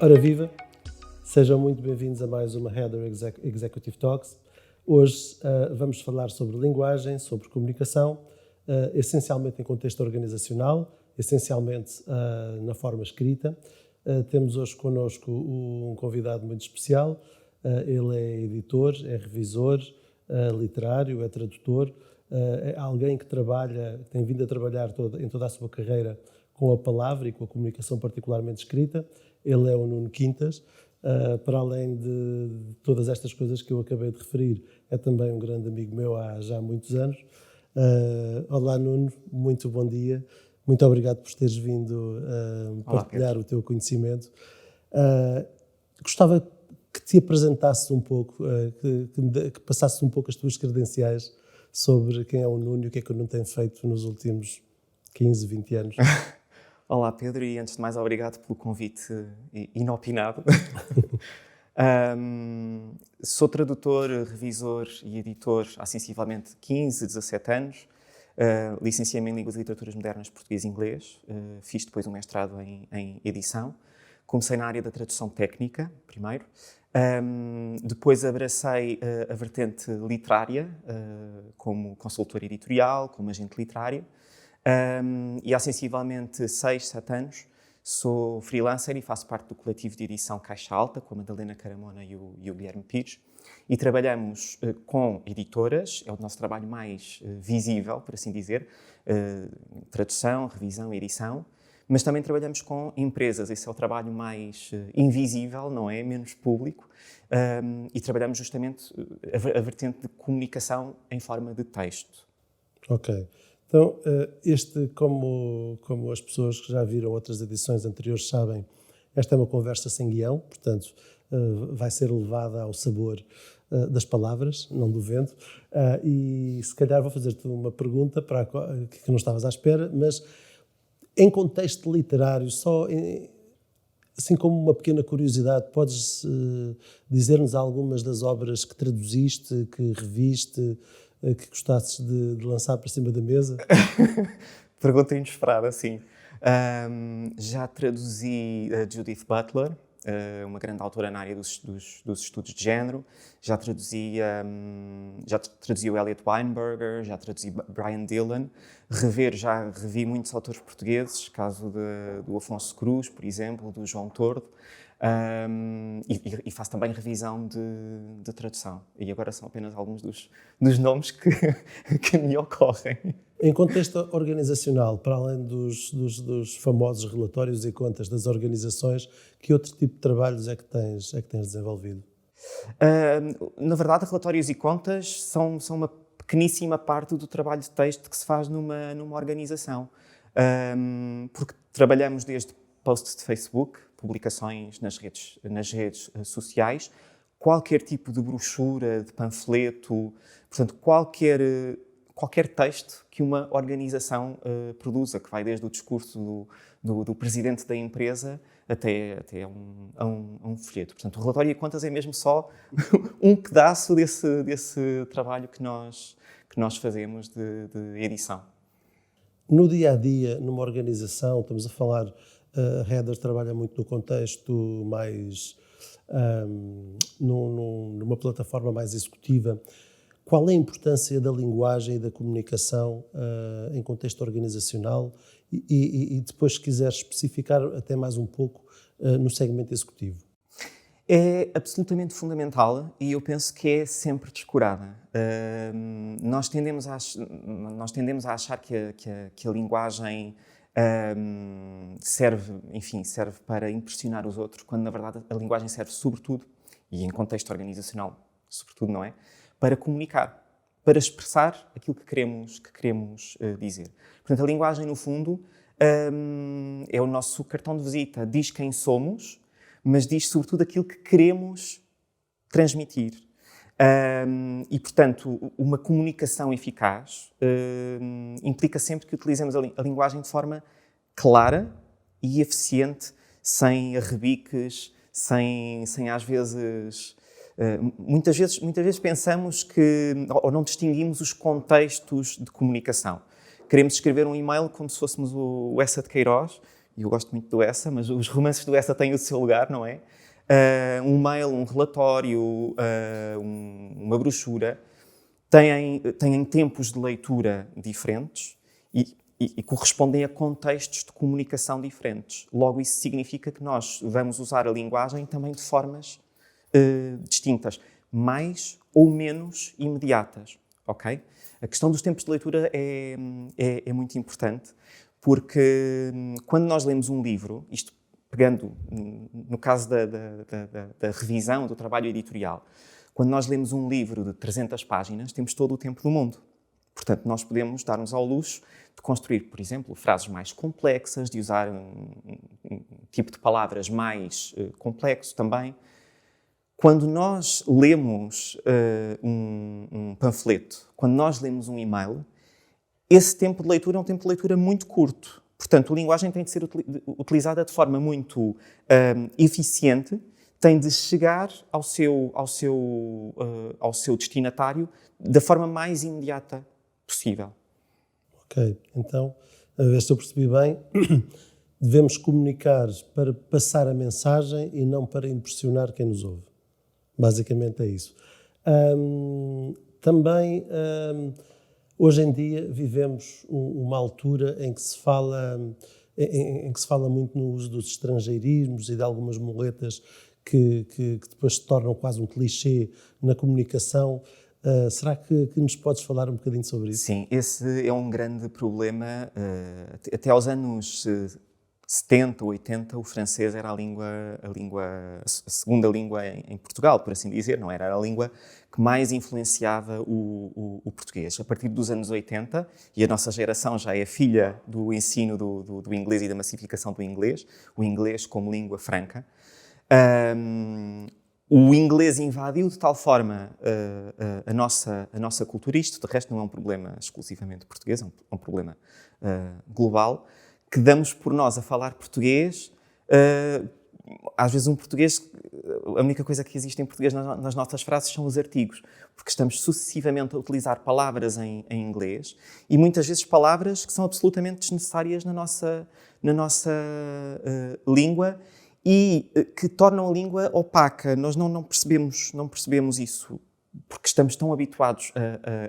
Ora viva, sejam muito bem-vindos a mais uma Header Executive Talks. Hoje vamos falar sobre linguagem, sobre comunicação, essencialmente em contexto organizacional, essencialmente na forma escrita. Temos hoje connosco um convidado muito especial. Ele é editor, é revisor literário, é tradutor, é alguém que tem vindo a trabalhar em toda a sua carreira com a palavra e com a comunicação particularmente escrita. Ele é o Nuno Quintas. Para além de todas estas coisas que eu acabei de referir, é também um grande amigo meu há já muitos anos. Olá, Nuno, muito bom dia. Muito obrigado por teres vindo partilhar o teu conhecimento. Gostava que te apresentasses um pouco, que passasses um pouco as tuas credenciais sobre quem é o Nuno e o que é que o Nuno tem feito nos últimos 15, 20 anos. Olá, Pedro, e antes de mais, obrigado pelo convite inopinado. Sou tradutor, revisor e editor há sensivelmente 15, 17 anos. Licenciei-me em Línguas e Literaturas Modernas, Português e Inglês. Fiz depois um mestrado em edição. Comecei na área da tradução técnica, primeiro. Depois abracei a vertente literária, como consultor editorial, como agente literário. E há sensivelmente 6, 7 anos sou freelancer e faço parte do coletivo de edição Caixa Alta, com a Madalena Caramona e o Guilherme Pires. E trabalhamos com editoras, é o nosso trabalho mais visível, por assim dizer, tradução, revisão e edição. Mas também trabalhamos com empresas, esse é o trabalho mais invisível, não é? Menos público. E trabalhamos justamente a vertente de comunicação em forma de texto. Ok. Então, como as pessoas que já viram outras edições anteriores sabem, esta é uma conversa sem guião, portanto, vai ser levada ao sabor das palavras, não do vento. E se calhar vou fazer-te uma pergunta que não estavas à espera, mas em contexto literário, assim como uma pequena curiosidade, podes dizer-nos algumas das obras que traduziste, que reviste, que gostasses de lançar para cima da mesa? Pergunta inesperada, sim. Já traduzi a Judith Butler, uma grande autora na área dos estudos de género. Já traduzi o Elliot Weinberger, já traduzi Brian Dillon. Já revi muitos autores portugueses, caso do Afonso Cruz, por exemplo, do João Tordo. E faço também revisão de tradução. E agora são apenas alguns dos nomes que me ocorrem. Em contexto organizacional, para além dos famosos relatórios e contas das organizações, que outro tipo de trabalhos é que tens desenvolvido? Na verdade, relatórios e contas são uma pequeníssima parte do trabalho de texto que se faz numa organização. Porque trabalhamos desde posts de Facebook, publicações nas redes sociais, qualquer tipo de brochura, de panfleto, portanto, qualquer texto que uma organização produza, que vai desde o discurso do presidente da empresa até a um folheto. Portanto, o relatório e contas é mesmo só um pedaço desse trabalho que nós fazemos de edição. No dia-a-dia, numa organização, estamos a falar, a Header trabalha muito no contexto mais, numa plataforma mais executiva. Qual é a importância da linguagem e da comunicação em contexto organizacional e depois, se quiseres especificar até mais um pouco no segmento executivo? É absolutamente fundamental e eu penso que é sempre descurada. Nós tendemos a achar que a linguagem serve para impressionar os outros, quando na verdade a linguagem serve sobretudo, e em contexto organizacional sobretudo, não é? Para comunicar, para expressar aquilo que queremos dizer. Portanto, a linguagem, no fundo, é o nosso cartão de visita. Diz quem somos, mas diz sobretudo aquilo que queremos transmitir. E, portanto, uma comunicação eficaz implica sempre que utilizemos a linguagem de forma clara e eficiente, sem arrebiques, sem às vezes... Muitas vezes pensamos ou não distinguimos os contextos de comunicação. Queremos escrever um e-mail como se fôssemos o Essa de Queiroz e eu gosto muito do Essa, mas os romances do Essa têm o seu lugar, não é? Um mail, um relatório, uma brochura, têm tempos de leitura diferentes e correspondem a contextos de comunicação diferentes. Logo, isso significa que nós vamos usar a linguagem também de formas distintas, mais ou menos imediatas, ok? A questão dos tempos de leitura é muito importante, porque quando nós lemos um livro, isto pegando no caso da revisão do trabalho editorial, quando nós lemos um livro de 300 páginas, temos todo o tempo do mundo. Portanto, nós podemos dar-nos ao luxo de construir, por exemplo, frases mais complexas, de usar um tipo de palavras mais complexo também. Quando nós lemos um panfleto, quando nós lemos um e-mail, esse tempo de leitura é um tempo de leitura muito curto. Portanto, a linguagem tem de ser utilizada de forma muito eficiente, tem de chegar ao seu destinatário da forma mais imediata possível. Ok, então, a ver se eu percebi bem, devemos comunicar para passar a mensagem e não para impressionar quem nos ouve. Basicamente é isso. Também, hoje em dia, vivemos uma altura em que se fala muito no uso dos estrangeirismos e de algumas muletas que depois se tornam quase um clichê na comunicação. Será que nos podes falar um bocadinho sobre isso? Sim, esse é um grande problema. Até aos anos 70, 80, o francês era a segunda língua em Portugal, por assim dizer, não era a língua que mais influenciava o português. A partir dos anos 80, e a nossa geração já é filha do ensino do inglês e da massificação do inglês, o inglês como língua franca, o inglês invadiu de tal forma a nossa cultura, isto de resto não é um problema exclusivamente português, é um problema global, que damos por nós a falar português, às vezes um português, a única coisa que existe em português nas nossas frases são os artigos, porque estamos sucessivamente a utilizar palavras em inglês e muitas vezes palavras que são absolutamente desnecessárias na nossa língua e que tornam a língua opaca. Nós não percebemos isso, porque estamos tão habituados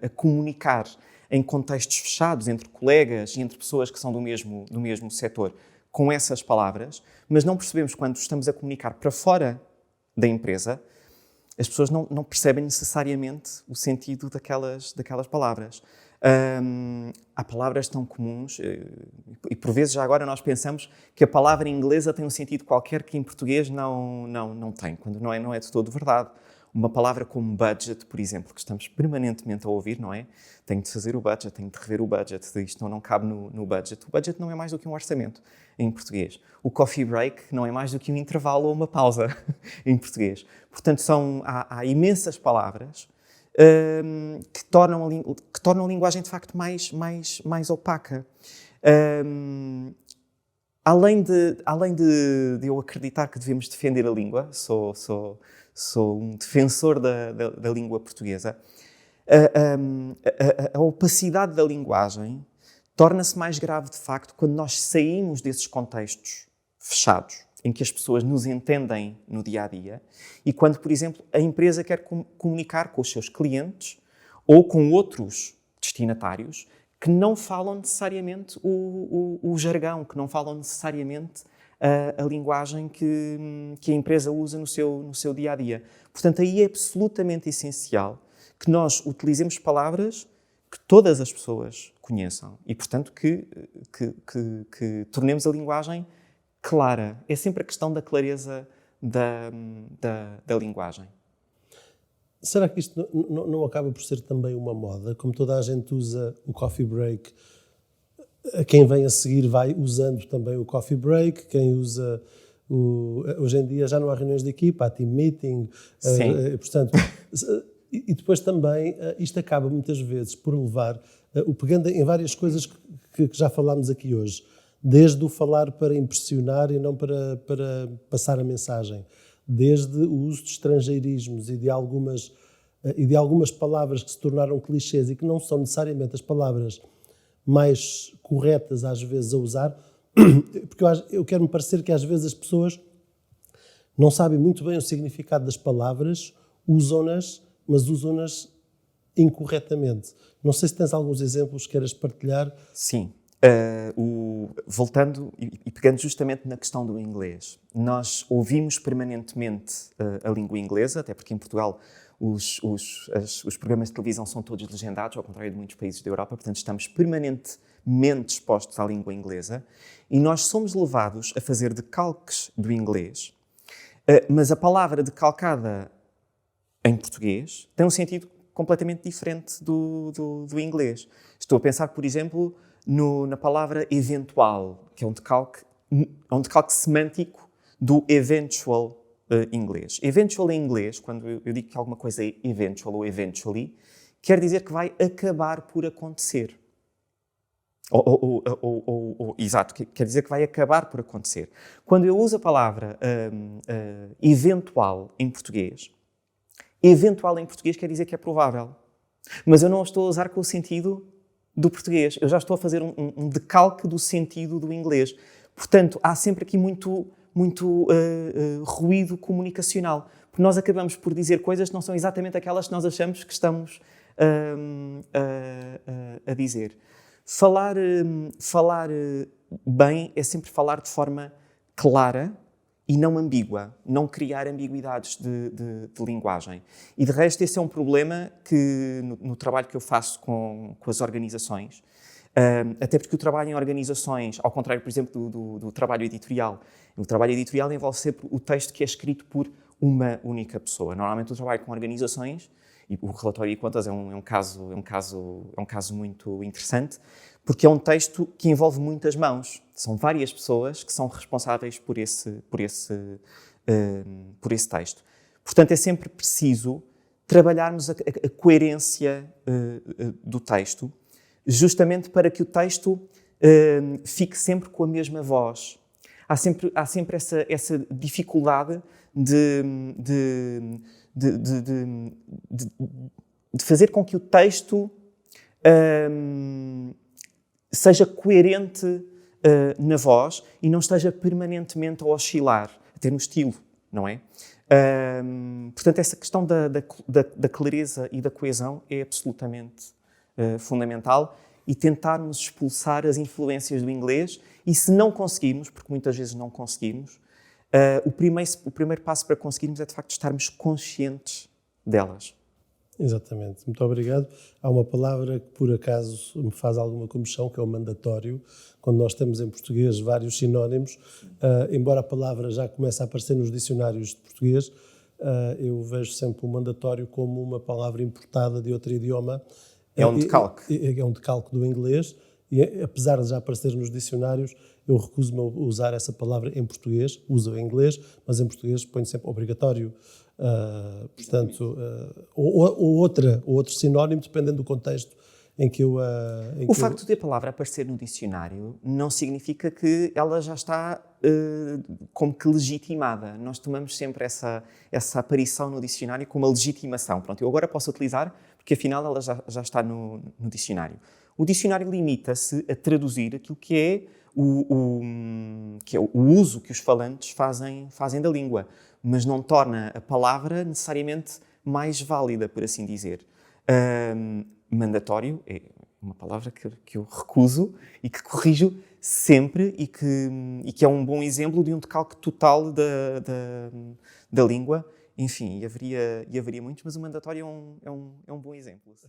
a comunicar em contextos fechados, entre colegas e entre pessoas que são do mesmo setor, com essas palavras, mas não percebemos quando estamos a comunicar para fora da empresa, as pessoas não percebem necessariamente o sentido daquelas palavras. Há palavras tão comuns e por vezes já agora nós pensamos que a palavra inglesa tem um sentido qualquer que em português não tem, quando não é de todo verdade. Uma palavra como budget, por exemplo, que estamos permanentemente a ouvir, não é? Tenho de fazer o budget, tenho de rever o budget, isto não cabe no budget. O budget não é mais do que um orçamento em português. O coffee break não é mais do que um intervalo ou uma pausa em português. Portanto, há imensas palavras que tornam a linguagem, de facto, mais opaca. Além de eu acreditar que devemos defender a língua, sou um defensor da língua portuguesa, a opacidade da linguagem torna-se mais grave, de facto, quando nós saímos desses contextos fechados, em que as pessoas nos entendem no dia-a-dia, e quando, por exemplo, a empresa quer comunicar com os seus clientes ou com outros destinatários que não falam necessariamente o jargão, que não falam necessariamente a linguagem que a empresa usa no seu dia-a-dia. Portanto, aí é absolutamente essencial que nós utilizemos palavras que todas as pessoas conheçam e, portanto, que tornemos a linguagem clara. É sempre a questão da clareza da linguagem. Será que isto não acaba por ser também uma moda? Como toda a gente usa o coffee break, quem vem a seguir vai usando também o coffee break, quem usa hoje em dia já não há reuniões de equipa, há team meeting, portanto, e depois também isto acaba muitas vezes por levar, pegando em várias coisas que já falámos aqui hoje, desde o falar para impressionar e não para passar a mensagem, desde o uso de estrangeirismos e de algumas palavras que se tornaram clichês e que não são necessariamente as palavras mais corretas às vezes a usar, porque eu quero-me parecer que às vezes as pessoas não sabem muito bem o significado das palavras, usam-nas, mas usam-nas incorretamente. Não sei se tens alguns exemplos que queiras partilhar. Sim. Voltando e pegando justamente na questão do inglês, nós ouvimos permanentemente a língua inglesa, até porque em Portugal os programas de televisão são todos legendados, ao contrário de muitos países da Europa, portanto estamos permanentemente expostos à língua inglesa e nós somos levados a fazer decalques do inglês, mas a palavra decalcada em português tem um sentido completamente diferente do inglês. Estou a pensar, por exemplo, na palavra eventual, que é um decalque semântico do eventual inglês. Eventual em inglês, quando eu digo que alguma coisa é eventual ou eventually, quer dizer que vai acabar por acontecer. Exato, quer dizer que vai acabar por acontecer. Quando eu uso a palavra eventual em português quer dizer que é provável. Mas eu não a estou a usar com o sentido do português. Eu já estou a fazer um decalque do sentido do inglês. Portanto, há sempre aqui muito ruído comunicacional. Porque nós acabamos por dizer coisas que não são exatamente aquelas que nós achamos que estamos a dizer. Falar bem é sempre falar de forma clara e não ambígua, não criar ambiguidades de linguagem. E de resto esse é um problema que no trabalho que eu faço com as organizações, até porque o trabalho em organizações, ao contrário, por exemplo, do trabalho editorial, o trabalho editorial envolve sempre o texto que é escrito por uma única pessoa. Normalmente o trabalho com organizações, e o relatório de contas é um caso muito interessante, porque é um texto que envolve muitas mãos. São várias pessoas que são responsáveis por esse texto. Portanto, é sempre preciso trabalharmos a coerência do texto, justamente para que o texto fique sempre com a mesma voz. Há sempre essa dificuldade de fazer com que o texto seja coerente na voz e não esteja permanentemente a oscilar, até no estilo, não é? Portanto, essa questão da clareza e da coesão é absolutamente fundamental e tentarmos expulsar as influências do inglês e se não conseguirmos, porque muitas vezes não conseguimos, o primeiro passo para conseguirmos é de facto estarmos conscientes delas. Exatamente, muito obrigado. Há uma palavra que por acaso me faz alguma comoção, que é o mandatório. Quando nós temos em português vários sinónimos, embora a palavra já comece a aparecer nos dicionários de português, eu vejo sempre o mandatório como uma palavra importada de outro idioma. É um decalque. É um decalque do inglês e apesar de já aparecer nos dicionários, eu recuso-me a usar essa palavra em português, uso em inglês, mas em português ponho sempre obrigatório. Portanto, ou outro sinónimo, dependendo do contexto em que eu... O facto de a palavra aparecer no dicionário não significa que ela já está como que legitimada. Nós tomamos sempre essa aparição no dicionário como uma legitimação. Pronto, eu agora posso utilizar porque afinal ela já está no dicionário. O dicionário limita-se a traduzir aquilo que é o uso que os falantes fazem da língua, mas não torna a palavra necessariamente mais válida, por assim dizer. Mandatório é uma palavra que eu recuso e que corrijo sempre e que é um bom exemplo de um decalque total da língua. Enfim, e haveria muitos, mas o mandatório é um bom exemplo. Sim.